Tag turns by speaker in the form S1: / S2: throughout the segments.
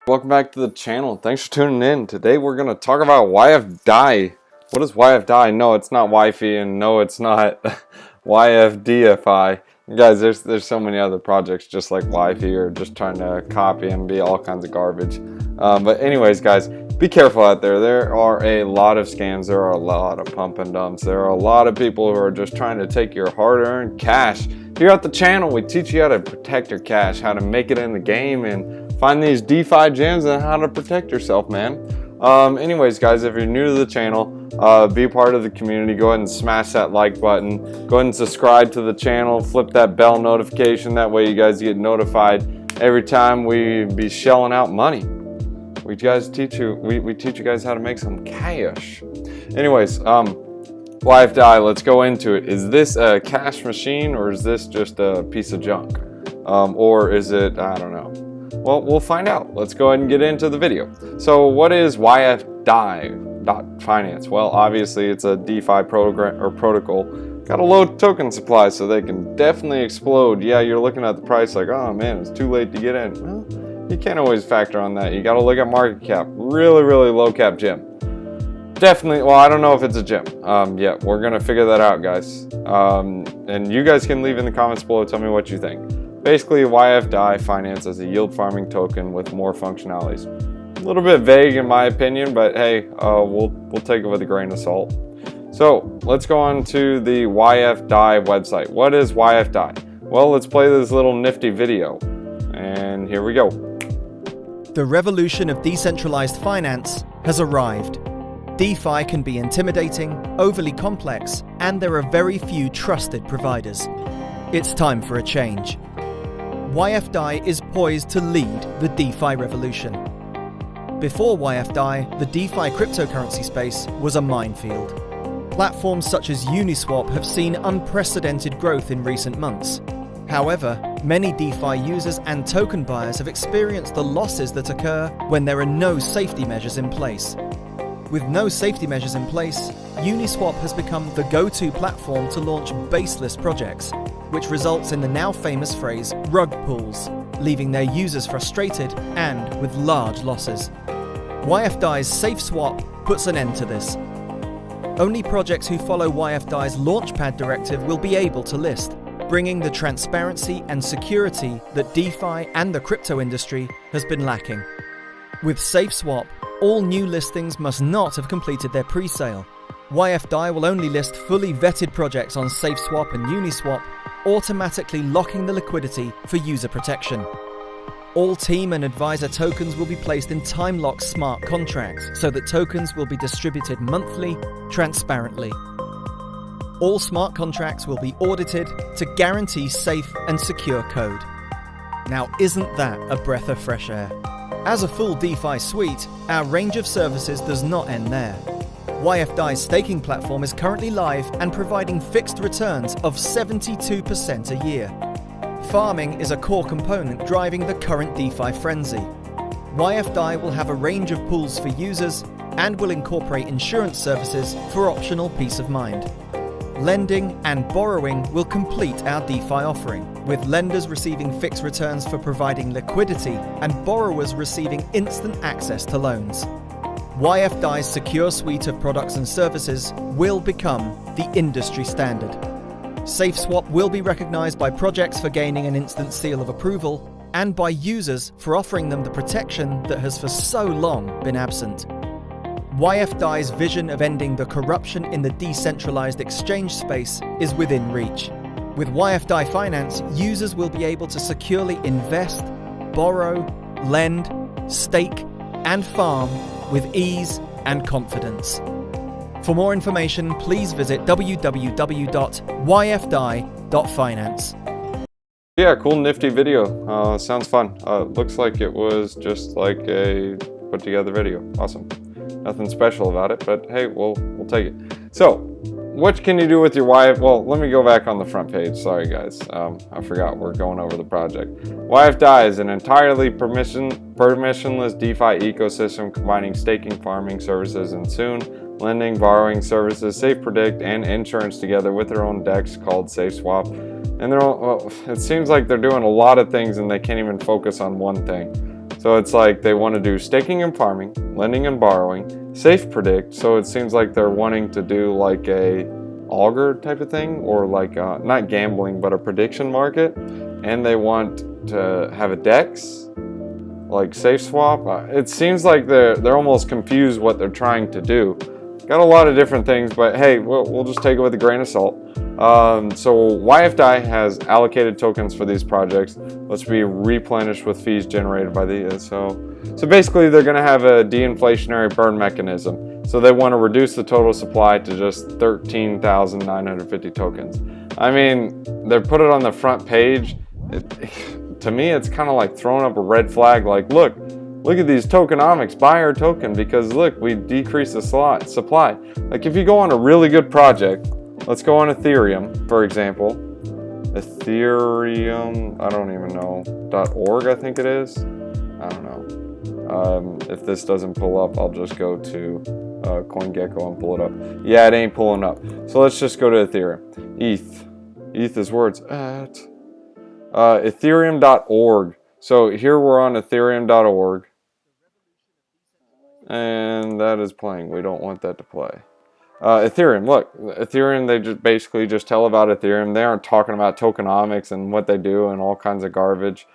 S1: Welcome back to the channel. Thanks for tuning in. Today we're going to talk about YF-DAI. What is YF-DAI? No, it's not Wi-Fi, and no, it's not YF-DAI. Guys, there's so many other projects just like Wi-Fi or just trying to copy and be all kinds of garbage. But anyways, guys, be careful out there. There are a lot of scams. There are a lot of pump and dumps. There are a lot of people who are just trying to take your hard-earned cash. Here at the channel, we teach you how to protect your cash, how to make it in the game, and find these DeFi gems and how to protect yourself, man. Anyways, guys, if you're new to the channel, be part of the community. Go ahead and smash that like button. Go ahead and subscribe to the channel. Flip that bell notification. That way you guys get notified every time we be shelling out money. We teach you guys how to make some cash. Anyways, YF-DAI, let's go into it. Is this a cash machine, or is this just a piece of junk? Or is it, I don't know. Well, we'll find out. Let's go ahead and get into the video. So what is YF-DAI Finance? Well, obviously it's a DeFi program or protocol. Got a low token supply, so they can definitely explode. Yeah, you're looking at the price like, oh man, it's too late to get in. Well, you can't always factor on that. You got to look at market cap. Really, really low cap gem. Definitely, well, I don't know if it's a gem. Yeah, we're going to figure that out, guys. And you guys can leave in the comments below, tell me what you think. Basically, YF-DAI Finance is a yield farming token with more functionalities. A little bit vague in my opinion, but hey, we'll take it with a grain of salt. So let's go on to the YF-DAI website. What is YF-DAI? Well, let's play this little nifty video. And here we go.
S2: The revolution of decentralized finance has arrived. DeFi can be intimidating, overly complex, and there are very few trusted providers. It's time for a change. YF-DAI is poised to lead the DeFi revolution. Before YF-DAI, the DeFi cryptocurrency space was a minefield. Platforms such as Uniswap have seen unprecedented growth in recent months. However, many DeFi users and token buyers have experienced the losses that occur when there are no safety measures in place. With no safety measures in place, Uniswap has become the go-to platform to launch baseless projects, which results in the now famous phrase rug pulls, leaving their users frustrated and with large losses. YF-DAI's SafeSwap puts an end to this. Only projects who follow YF-DAI's launchpad directive will be able to list, bringing the transparency and security that DeFi and the crypto industry has been lacking. With SafeSwap, all new listings must not have completed their pre-sale. YF-DAI will only list fully vetted projects on SafeSwap and Uniswap, automatically locking the liquidity for user protection. All team and advisor tokens will be placed in time-locked smart contracts so that tokens will be distributed monthly, transparently. All smart contracts will be audited to guarantee safe and secure code. Now, isn't that a breath of fresh air? As a full DeFi suite, our range of services does not end there. YF-DAI's staking platform is currently live and providing fixed returns of 72% a year. Farming is a core component driving the current DeFi frenzy. YF-DAI will have a range of pools for users and will incorporate insurance services for optional peace of mind. Lending and borrowing will complete our DeFi offering, with lenders receiving fixed returns for providing liquidity and borrowers receiving instant access to loans. YF-DAI's secure suite of products and services will become the industry standard. SafeSwap will be recognized by projects for gaining an instant seal of approval and by users for offering them the protection that has for so long been absent. YF-DAI's vision of ending the corruption in the decentralized exchange space is within reach. With YF-DAI Finance, users will be able to securely invest, borrow, lend, stake, and farm with ease and confidence. For more information, please visit www.yfdai.finance.
S1: Yeah, cool nifty video. Sounds fun. Looks like it was just like a put together video. Awesome. Nothing special about it, but hey, we'll take it. So, what can you do with your YF? Well, let me go back on the front page. Sorry, guys. I forgot we're going over the project. YF-DAI is an entirely permissionless DeFi ecosystem combining staking, farming services, and soon lending, borrowing services, Safe Predict, and insurance together with their own DEX called SafeSwap. And it seems like they're doing a lot of things and they can't even focus on one thing. So it's like they want to do staking and farming, lending and borrowing, safe predict. So it seems like they're wanting to do like a augur type of thing, or like not gambling, but a prediction market. And they want to have a DEX, like safe swap. It seems like they're almost confused what they're trying to do. Got a lot of different things, but hey, we'll just take it with a grain of salt. So YF-DAI has allocated tokens for these projects, which will be replenished with fees generated by these. So basically they're going to have a de-inflationary burn mechanism. So they want to reduce the total supply to just 13,950 tokens. I mean, they put it on the front page. To me, it's kind of like throwing up a red flag, like, look at these tokenomics, buy our token, because look, we decrease the supply. Like if you go on a really good project, let's go on Ethereum, for example. Ethereum, I don't even know, .org I think it is. I don't know. If this doesn't pull up, I'll just go to CoinGecko and pull it up. Yeah, it ain't pulling up. So let's just go to Ethereum. ETH is where it's at. Ethereum.org. So here we're on Ethereum.org. And that is playing. We don't want that to play. Ethereum, look, Ethereum, they just basically just tell about Ethereum. They aren't talking about tokenomics and what they do and all kinds of garbage.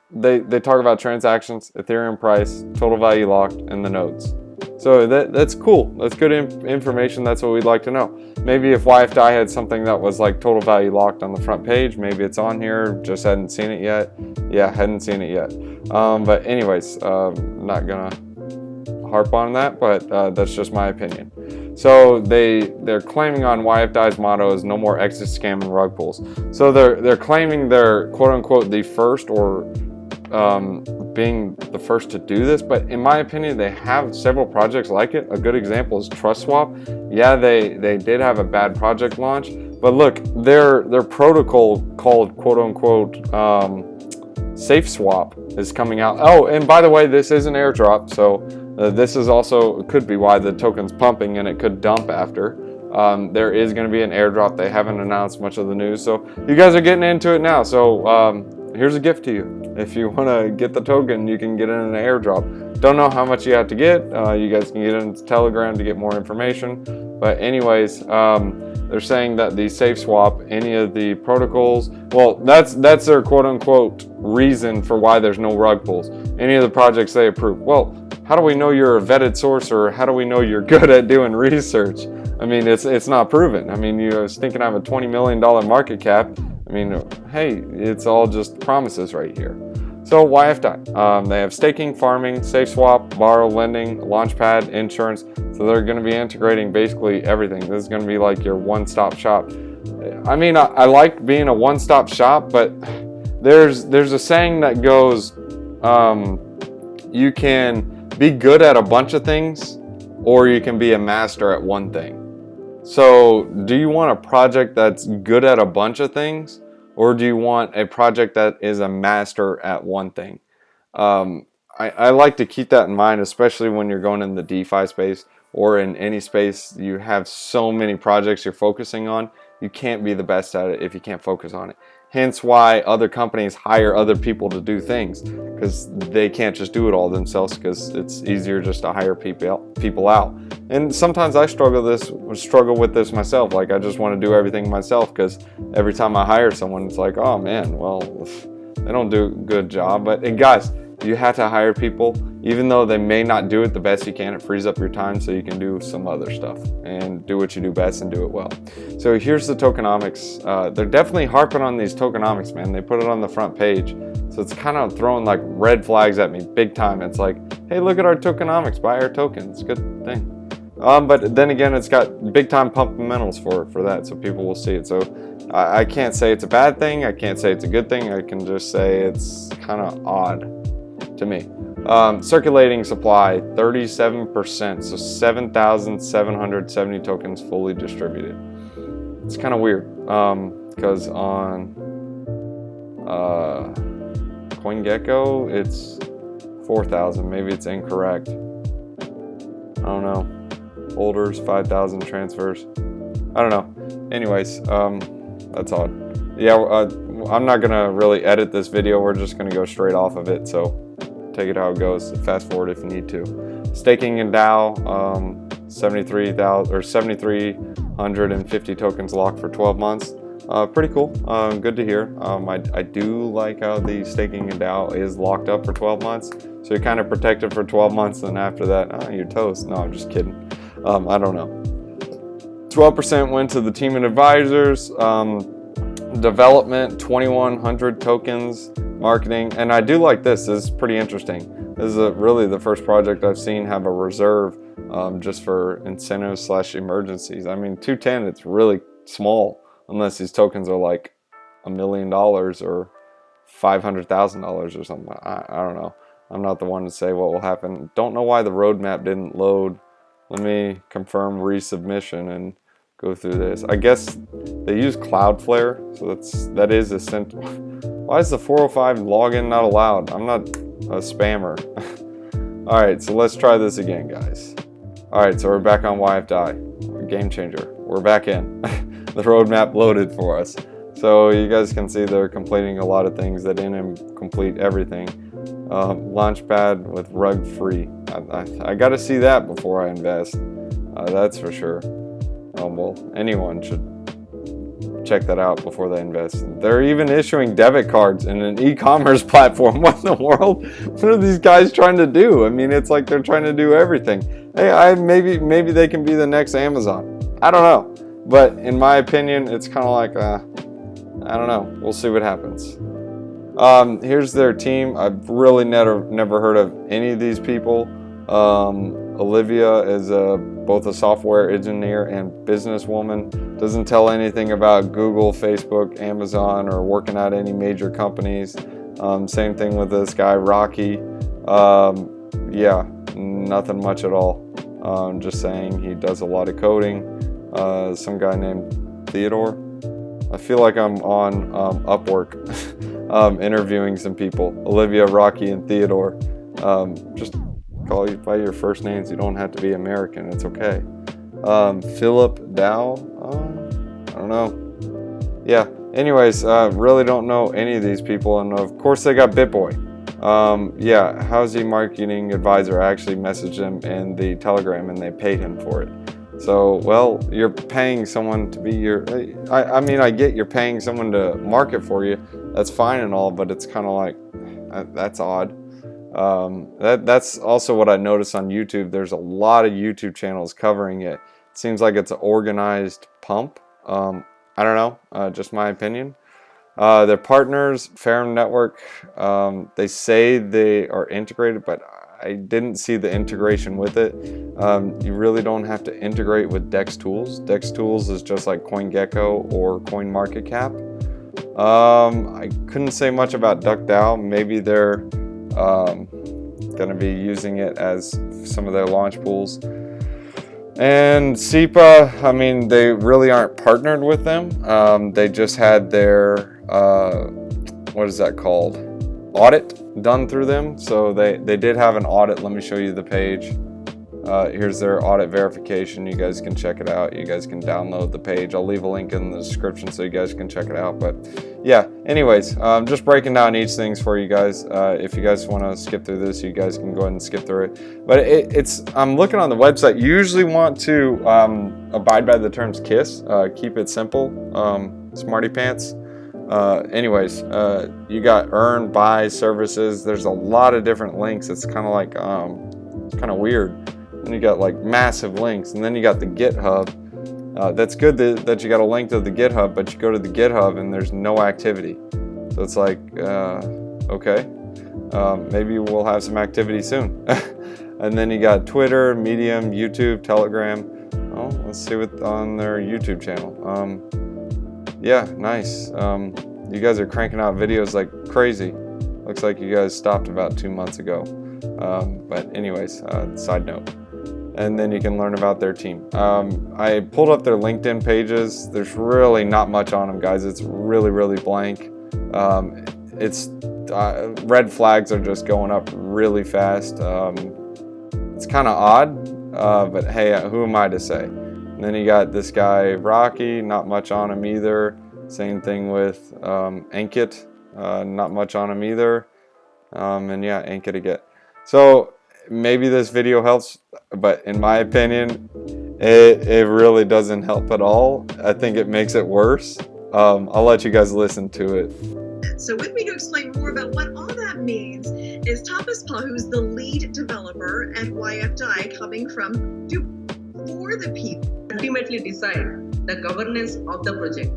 S1: They talk about transactions, Ethereum price, total value locked, and the nodes. So that's cool. That's good information. That's what we'd like to know. Maybe if YF-DAI had something that was like total value locked on the front page, maybe it's on here, just hadn't seen it yet. Yeah, hadn't seen it yet. But anyways, not gonna harp on that, but that's just my opinion. So they're claiming on YF-DAI's motto is no more exit scam and rug pulls. So they're claiming they're quote unquote the first, or being the first to do this, but in my opinion they have several projects like it. A good example is TrustSwap. Yeah, they did have a bad project launch, but look, their protocol called quote unquote Safe Swap is coming out. Oh, and by the way, this is an airdrop, so this is also could be why the token's pumping and it could dump after. There is going to be an airdrop. They haven't announced much of the news, so you guys are getting into it now. So here's a gift to you. If you want to get the token, you can get it in an airdrop. Don't know how much you have to get. You guys can get into Telegram to get more information. But anyways, they're saying that the Safe Swap, any of the protocols, well, that's their quote unquote reason for why there's no rug pulls. Any of the projects they approve. Well, how do we know you're a vetted source, or how do we know you're good at doing research? I mean, it's not proven. I mean, you thinking I have a $20 million market cap. I mean, hey, it's all just promises right here. So YF-DAI, they have staking, farming, safe swap, borrow, lending, launchpad, insurance. So they're going to be integrating basically everything. This is going to be like your one-stop shop. I mean, I like being a one-stop shop, but there's a saying that goes, you can be good at a bunch of things, or you can be a master at one thing. So do you want a project that's good at a bunch of things, or do you want a project that is a master at one thing? I like to keep that in mind, especially when you're going in the DeFi space or in any space. You have so many projects you're focusing on. You can't be the best at it if you can't focus on it. Hence why other companies hire other people to do things, because they can't just do it all themselves, because it's easier just to hire people out. And sometimes I struggle with this myself. Like, I just want to do everything myself, because every time I hire someone, it's like, oh man, well, they don't do a good job. But and guys, you have to hire people, even though they may not do it the best you can. It frees up your time so you can do some other stuff and do what you do best and do it well. So here's the tokenomics. They're definitely harping on these tokenomics, man. They put it on the front page. So it's kind of throwing like red flags at me big time. It's like, hey, look at our tokenomics, buy our token. It's a good thing. But then again, it's got big time fundamentals for that, so people will see it. So I can't say it's a bad thing. I can't say it's a good thing. I can just say it's kind of odd to me. Circulating supply 37%, so 7,770 tokens fully distributed. It's kind of weird, because on CoinGecko it's 4,000. Maybe it's incorrect. I don't know. Holders 5,000, transfers. I don't know. Anyways, that's odd. Yeah, I'm not gonna really edit this video. We're just gonna go straight off of it. So take it how it goes. Fast forward if you need to. Staking in DAO, 7,350 tokens locked for 12 months. Pretty cool. Good to hear. I do like how the staking in DAO is locked up for 12 months. So you're kind of protected for 12 months, and after that, you're toast. No, I'm just kidding. I don't know. 12% went to the team and advisors. Development, 2,100 tokens. Marketing, and I do like this. This is pretty interesting. This is really the first project I've seen have a reserve just for incentives / emergencies. I mean, 210, it's really small unless these tokens are like $1 million or $500,000 or something. I don't know. I'm not the one to say what will happen. Don't know why the roadmap didn't load. Let me confirm resubmission and go through this. I guess they use Cloudflare, so that is essential. Why is the 405 login not allowed? I'm not a spammer. All right, so let's try this again, guys. All right, so we're back on YF-DAI. Game changer. We're back in. The roadmap loaded for us. So you guys can see they're completing a lot of things that didn't complete everything. Launchpad with rug free. I got to see that before I invest. That's for sure. Well, anyone should check that out before they invest. They're even issuing debit cards in an e-commerce platform. What in the world? What are these guys trying to do? I mean, it's like they're trying to do everything. Hey, maybe they can be the next Amazon. I don't know. But in my opinion, it's kind of like, I don't know. We'll see what happens. Here's their team. I've really never heard of any of these people. Olivia is both a software engineer and businesswoman. Doesn't tell anything about Google, Facebook, Amazon, or working at any major companies. Same thing with this guy, Rocky. Yeah, nothing much at all. Just saying he does a lot of coding. Some guy named Theodore. I feel like I'm on Upwork interviewing some people. Olivia, Rocky, and Theodore. Just call you by your first names. You don't have to be American. It's okay. Philip Dow. I don't know. Yeah. Anyways, really don't know any of these people, and of course they got BitBoy. Yeah, Housey Marketing Advisor. I actually messaged him in the Telegram, and they paid him for it. So, well, you're paying someone to be your. I mean, I get you're paying someone to market for you. That's fine and all, but it's kind of like that's odd. That's also what I noticed on YouTube. There's a lot of YouTube channels covering it. It seems like it's an organized pump. I don't know, just my opinion. Their partners, Ferrum Network, they say they are integrated, but I didn't see the integration with it. You really don't have to integrate with DEX Tools. DEX Tools is just like CoinGecko or CoinMarketCap. I couldn't say much about DuckDAO. Maybe they're going to be using it as some of their launch pools. And SEPA, I mean, they really aren't partnered with them. They just had their, what is that called? Audit done through them. So they did have an audit. Let me show you the page. Here's their audit verification. You guys can check it out. You guys can download the page. I'll leave a link in the description so you guys can check it out. But yeah, anyways, just breaking down each things for you guys. If you guys want to skip through this, you guys can go ahead and skip through it. But it's I'm looking on the website. You usually want to abide by the terms KISS. Keep it simple. Smarty pants. Anyways, you got earn, buy, services. There's a lot of different links. It's kind of like kind of weird. And you got like massive links, and then you got the GitHub. That's good that you got a link to the GitHub, but you go to the GitHub and there's no activity. So it's like, okay, maybe we'll have some activity soon. And then you got Twitter, Medium, YouTube, Telegram. Oh, let's see what on their YouTube channel. Yeah, nice. You guys are cranking out videos like crazy. Looks like you guys stopped about 2 months ago. But anyways, side note. And then you can learn about their team. I pulled up their LinkedIn pages. There's really not much on them, guys. It's really, really blank. It's red flags are just going up really fast. It's kind of odd, but hey, who am I to say? And then you got this guy, Rocky, not much on him either. Same thing with Ankit, not much on him either. And yeah, Ankit again. So maybe this video helps, but in my opinion, it really doesn't help at all. I think it makes it worse. I'll let you guys listen to it.
S3: So with me to explain more about what all that means is Tapas Pa, who's the lead developer at YF-DAI, coming from For the People.
S4: Ultimately decide the governance of the project.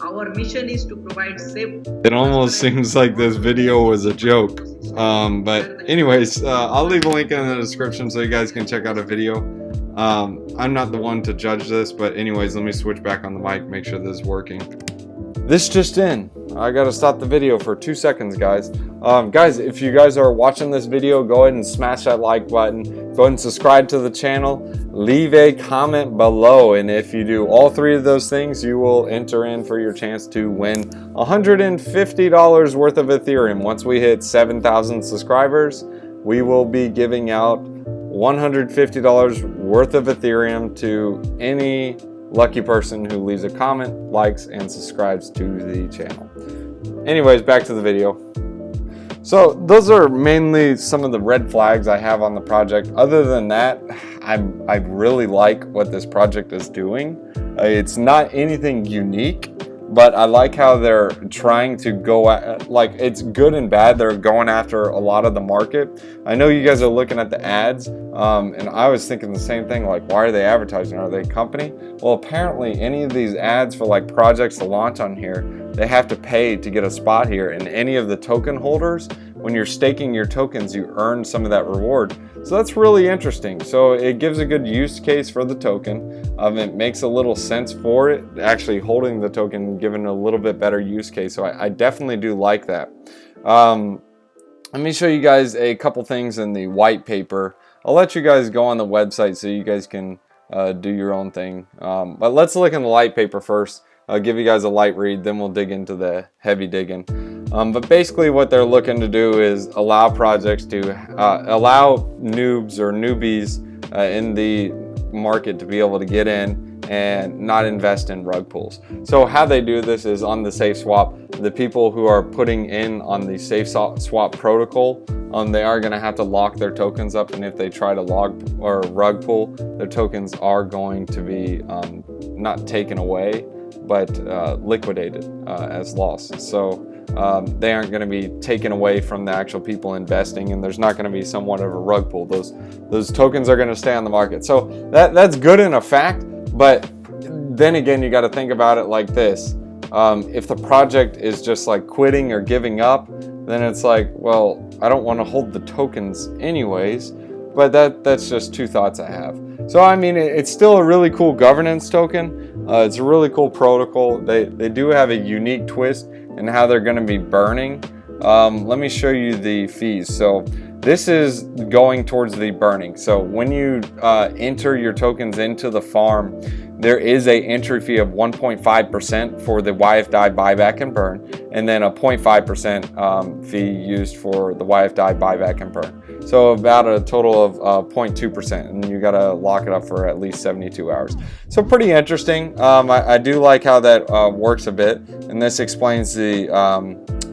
S4: Our mission is to provide safe.
S1: It almost seems like this video was a joke. But anyways, I'll leave a link in the description so you guys can check out a video. I'm not the one to judge this, but anyways, let me switch back on the mic, make sure this is working. This just in. I gotta stop the video for 2 seconds, guys. Guys, if you guys are watching this video, go ahead and smash that like button. Go ahead and subscribe to the channel. Leave a comment below, and if you do all 3 of those things, you will enter in for your chance to win $150 worth of Ethereum. Once we hit 7,000 subscribers, we will be giving out $150 worth of Ethereum to any lucky person who leaves a comment, likes, and subscribes to the channel. Anyways, back to the video. So those are mainly some of the red flags I have on the project. Other than that, I really like what this project is doing. It's not anything unique, but I like how they're trying to go at, like, it's good and bad. They're going after a lot of the market. I know you guys are looking at the ads, and I was thinking the same thing, like, why are they advertising? Are they a company? Well, apparently any of these ads for like projects to launch on here, they have to pay to get a spot here. And any of the token holders, when you're staking your tokens, you earn some of that reward. So that's really interesting. So it gives a good use case for the token. It makes a little sense for it, actually holding the token, giving a little bit better use case. So I definitely do like that. Let me show you guys a couple things in the white paper. I'll let you guys go on the website so you guys can do your own thing. But let's look in the light paper first. I'll give you guys a light read, then we'll dig into the heavy digging. But basically what they're looking to do is allow projects to allow noobs or newbies in the market to be able to get in and not invest in rug pulls. So how they do this is on the Safe Swap, the people who are putting in on the Safe Swap protocol, they are going to have to lock their tokens up, and if they try to log or rug pull, their tokens are going to be not taken away, but liquidated as loss. So they aren't going to be taken away from the actual people investing, and there's not going to be somewhat of a rug pull. Those tokens are going to stay on the market. So that's good in a fact, but then again, you got to think about it like this. If the project is just like quitting or giving up, then it's like, well, I don't want to hold the tokens anyways. But that's just 2 thoughts I have. So I mean, it's still a really cool governance token. It's a really cool protocol. They do have a unique twist in how they're going to be burning. Let me show you the fees. So this is going towards the burning. So when you enter your tokens into the farm, there is a entry fee of 1.5% for the YF-DAI buyback and burn, and then a 0.5% fee used for the YF-DAI buyback and burn. So about a total of 0.2%, and you got to lock it up for at least 72 hours. So pretty interesting. I do like how that works a bit, and this explains the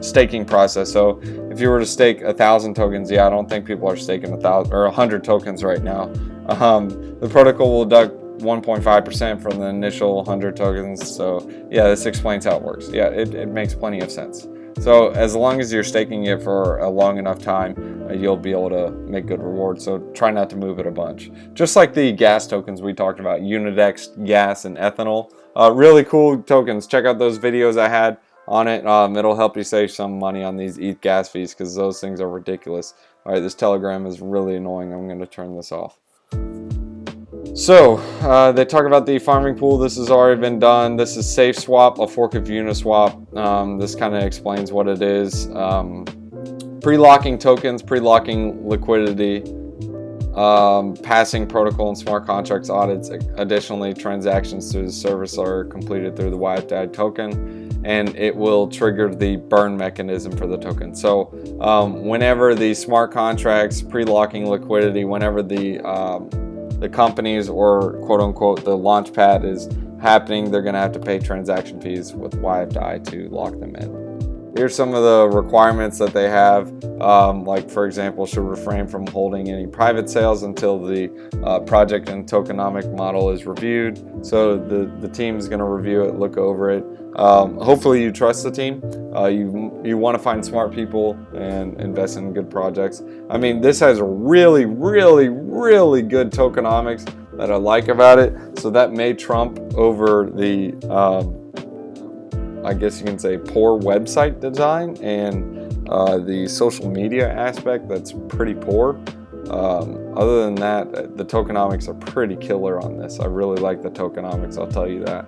S1: staking process. So if you were to stake 1,000 tokens, yeah, I don't think people are staking 1,000 or 100 tokens right now. The protocol will deduct 1.5% from the initial 100 tokens. So yeah, this explains how it works. Yeah, it makes plenty of sense. So as long as you're staking it for a long enough time, you'll be able to make good rewards. So try not to move it a bunch. Just like the gas tokens we talked about, Unitex, gas, and ethanol. Really cool tokens. Check out those videos I had on it. It'll help you save some money on these ETH gas fees because those things are ridiculous. All right, this Telegram is really annoying. I'm going to turn this off. So they talk about the farming pool. This has already been done. This is Safe Swap, a fork of Uniswap. This kind of explains what it is. Pre-locking tokens, pre-locking liquidity, passing protocol and smart contracts audits. Additionally, transactions through the service are completed through the YF-DAI token, and it will trigger the burn mechanism for the token. So whenever the smart contracts, pre-locking liquidity, whenever the companies or quote unquote the launchpad is happening, they're going to have to pay transaction fees with YF-DAI to lock them in. here's some of the requirements that they have. Like for example, should refrain from holding any private sales until the project and tokenomic model is reviewed. So the team is going to review it, look over it. Hopefully you trust the team. You want to find smart people and invest in good projects. I mean, this has a really, really, really good tokenomics that I like about it. So that may trump over the, I guess you can say, poor website design and the social media aspect that's pretty poor. Other than that, the tokenomics are pretty killer on this. I really like the tokenomics, I'll tell you that.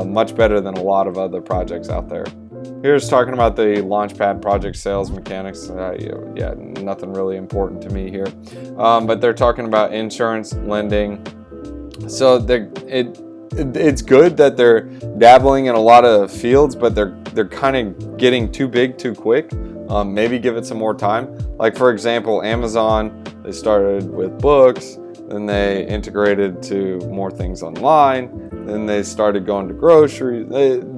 S1: Much better than a lot of other projects out there. Here's talking about the launchpad project sales mechanics. Yeah, nothing really important to me here. But they're talking about insurance, lending. So it's good that they're dabbling in a lot of fields, but they're kind of getting too big too quick. Maybe give it some more time. Like for example, Amazon, they started with books, then they integrated to more things online, then they started going to groceries.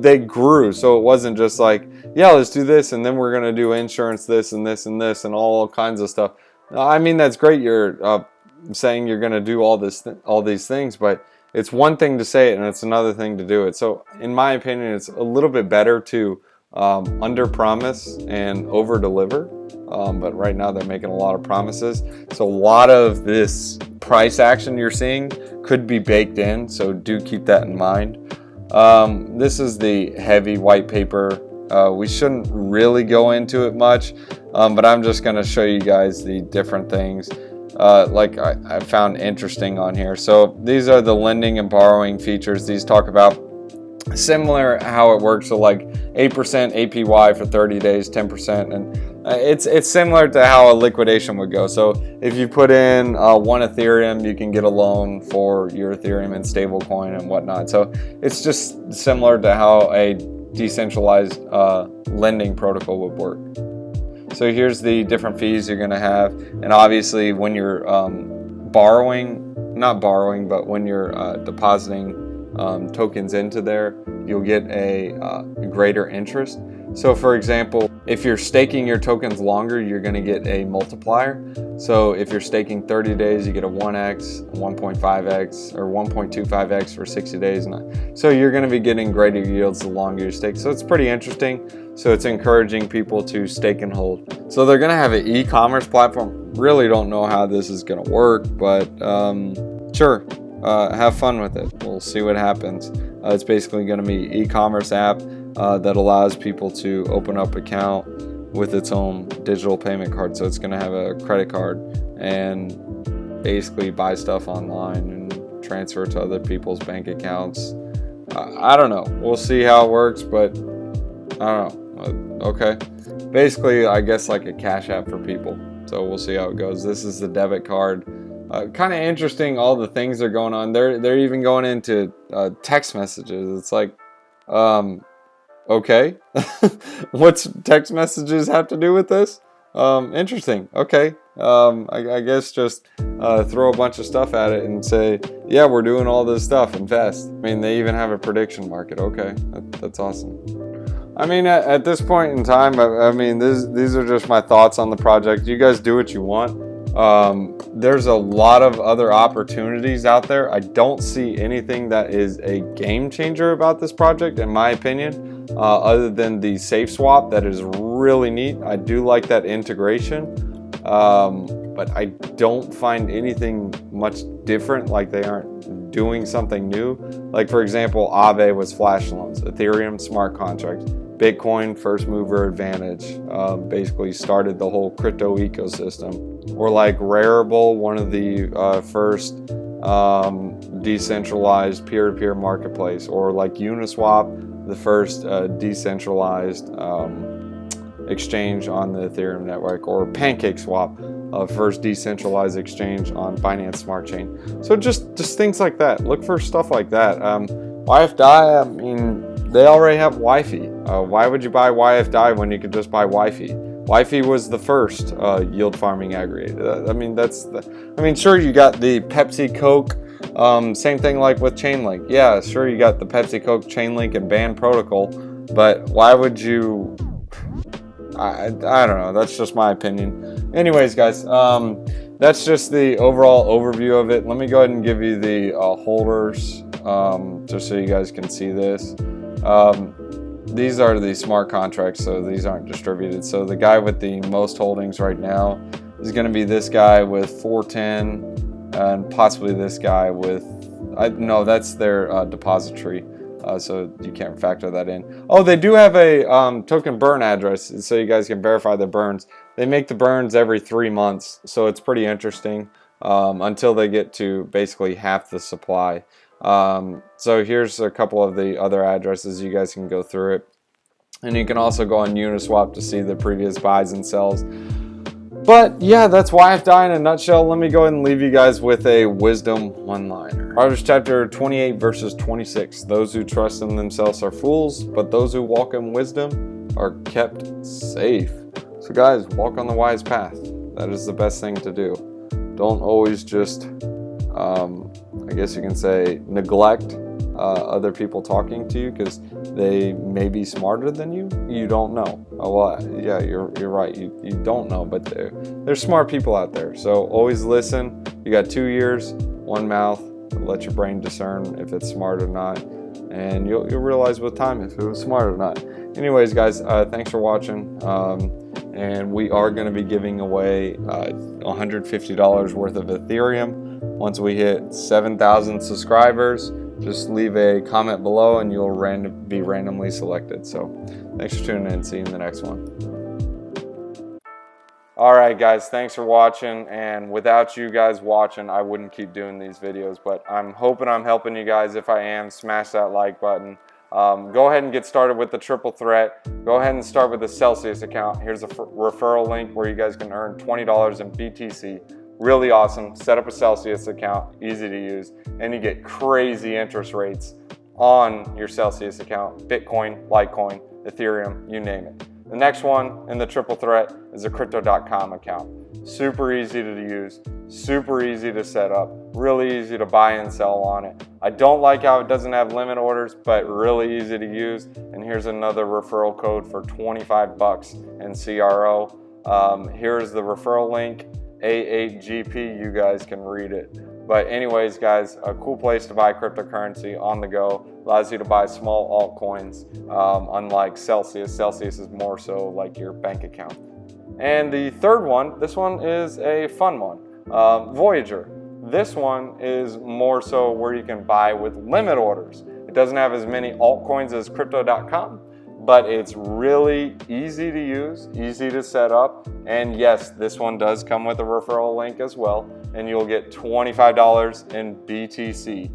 S1: They grew, so it wasn't just like, yeah, let's do this, and then we're gonna do insurance, this and this and this, and all kinds of stuff. I mean, that's great. You're saying you're gonna do all these things, but it's one thing to say it, and it's another thing to do it. So, in my opinion, it's a little bit better to under promise and over deliver. But right now they're making a lot of promises. So a lot of this price action you're seeing could be baked in. So do keep that in mind. This is the heavy white paper. We shouldn't really go into it much, but I'm just going to show you guys the different things like I found interesting on here. So these are the lending and borrowing features. These talk about similar how it works. So like 8% APY for 30 days, 10%, and it's similar to how a liquidation would go. So if you put in 1 Ethereum, you can get a loan for your Ethereum and stablecoin and whatnot. So it's just similar to how a decentralized lending protocol would work. So here's the different fees you're going to have, and obviously when you're when you're depositing tokens into there, you'll get a greater interest. So for example, if you're staking your tokens longer, you're going to get a multiplier. So if you're staking 30 days, you get a 1x, 1.5x, or 1.25x for 60 days. So you're going to be getting greater yields the longer you stake. So it's pretty interesting. So it's encouraging people to stake and hold. So they're going to have an e-commerce platform. Really don't know how this is going to work, but sure. Have fun with it. We'll see what happens. It's basically going to be an e-commerce app that allows people to open up an account with its own digital payment card. So it's going to have a credit card and basically buy stuff online and transfer to other people's bank accounts. I don't know. We'll see how it works, but I don't know. Okay. Basically, I guess like a cash app for people. So we'll see how it goes. This is the debit card. Kind of interesting, all the things that are going on. They're even going into text messages. It's like, okay, what's text messages have to do with this? Interesting. Okay, I guess just throw a bunch of stuff at it and say, yeah, we're doing all this stuff. Invest. I mean, they even have a prediction market. Okay, that's awesome. I mean, at this point in time, I mean, these are just my thoughts on the project. You guys do what you want. There's a lot of other opportunities out there. I don't see anything that is a game changer about this project, in my opinion, other than the safe swap. That is really neat. I do like that integration, but I don't find anything much different. Like they aren't doing something new. Like for example, Aave was flash loans, Ethereum smart contracts, Bitcoin first mover advantage, basically started the whole crypto ecosystem. Or like Rarible, one of the first decentralized peer-to-peer marketplace. Or like Uniswap, the first decentralized exchange on the Ethereum network. Or PancakeSwap, first decentralized exchange on Binance Smart Chain. So just things like that. Look for stuff like that. YF-DAI, I mean, they already have YFI. Why would you buy YF-DAI when you could just buy YFI? YFI was the first yield farming aggregator. I mean, sure, you got the Pepsi Coke, same thing like with Chainlink. Yeah, sure, you got the Pepsi Coke, Chainlink, and Band protocol, but why would you I don't know. That's just my opinion. Anyways, guys, that's just the overall overview of it. Let me go ahead and give you the holders, just so you guys can see this. These are the smart contracts, so these aren't distributed. So the guy with the most holdings right now is going to be this guy with 410, and possibly this guy with, no, that's their depository. So you can't factor that in. Oh, they do have a token burn address, so you guys can verify the burns. They make the burns every 3 months, so it's pretty interesting until they get to basically half the supply. So here's a couple of the other addresses. You guys can go through it, and you can also go on Uniswap to see the previous buys and sells. But yeah, that's YF-DAI in a nutshell. Let me go ahead and leave you guys with a wisdom one-liner. Audit Chapter 28 verses 26. Those who trust in themselves are fools, but those who walk in wisdom are kept safe. So guys, walk on the wise path. That is the best thing to do. Don't always just, I guess you can say, neglect other people talking to you because they may be smarter than you. You don't know. Oh, well, yeah, you're right. You don't know, but there's smart people out there. So always listen. You got 2 ears, 1 mouth. Let your brain discern if it's smart or not, and you'll realize with time if it was smart or not. Anyways, guys, thanks for watching. And we are going to be giving away $150 worth of Ethereum once we hit 7,000 subscribers. Just leave a comment below and you'll be randomly selected. So thanks for tuning in. See you in the next one. Alright guys, thanks for watching, and without you guys watching I wouldn't keep doing these videos, but I'm hoping I'm helping you guys. If I am, smash that like button. Go ahead and get started with the triple threat. Go ahead and start with the Celsius account. Here's a referral link where you guys can earn $20 in BTC. Really awesome. Set up a Celsius account, easy to use, and you get crazy interest rates on your Celsius account. Bitcoin, Litecoin, Ethereum, you name it. The next one in the triple threat is a crypto.com account. Super easy to use, super easy to set up, really easy to buy and sell on it. I don't like how it doesn't have limit orders, but really easy to use. And here's another referral code for 25 bucks in CRO. Here's the referral link, A8GP, you guys can read it. But anyways, guys, a cool place to buy cryptocurrency on the go. Allows you to buy small altcoins, unlike Celsius. Celsius is more so like your bank account. And the third one, this one is a fun one, Voyager. This one is more so where you can buy with limit orders. It doesn't have as many altcoins as crypto.com, but it's really easy to use, easy to set up. And yes, this one does come with a referral link as well, and you'll get $25 in BTC.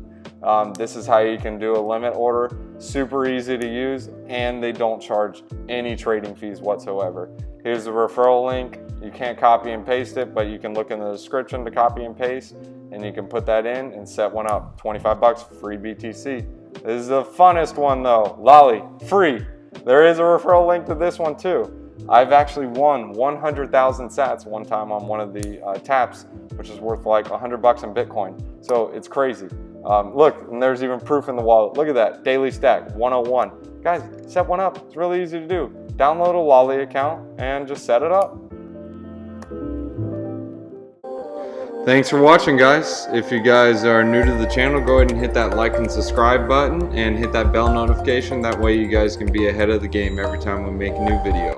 S1: This is how you can do a limit order. Super easy to use, and they don't charge any trading fees whatsoever. Here's the referral link. You can't copy and paste it, but you can look in the description to copy and paste, and you can put that in and set one up. 25 bucks, free BTC. This is the funnest one though. Lolly, free. There is a referral link to this one too. I've actually won 100,000 sats one time on one of the taps, which is worth like 100 bucks in Bitcoin. So it's crazy. Look, and there's even proof in the wallet. Look at that, daily stack, 101. Guys, set one up. It's really easy to do. Download a Lolly account and just set it up. Thanks for watching, guys. If you guys are new to the channel, go ahead and hit that like and subscribe button and hit that bell notification. That way you guys can be ahead of the game every time we make a new video.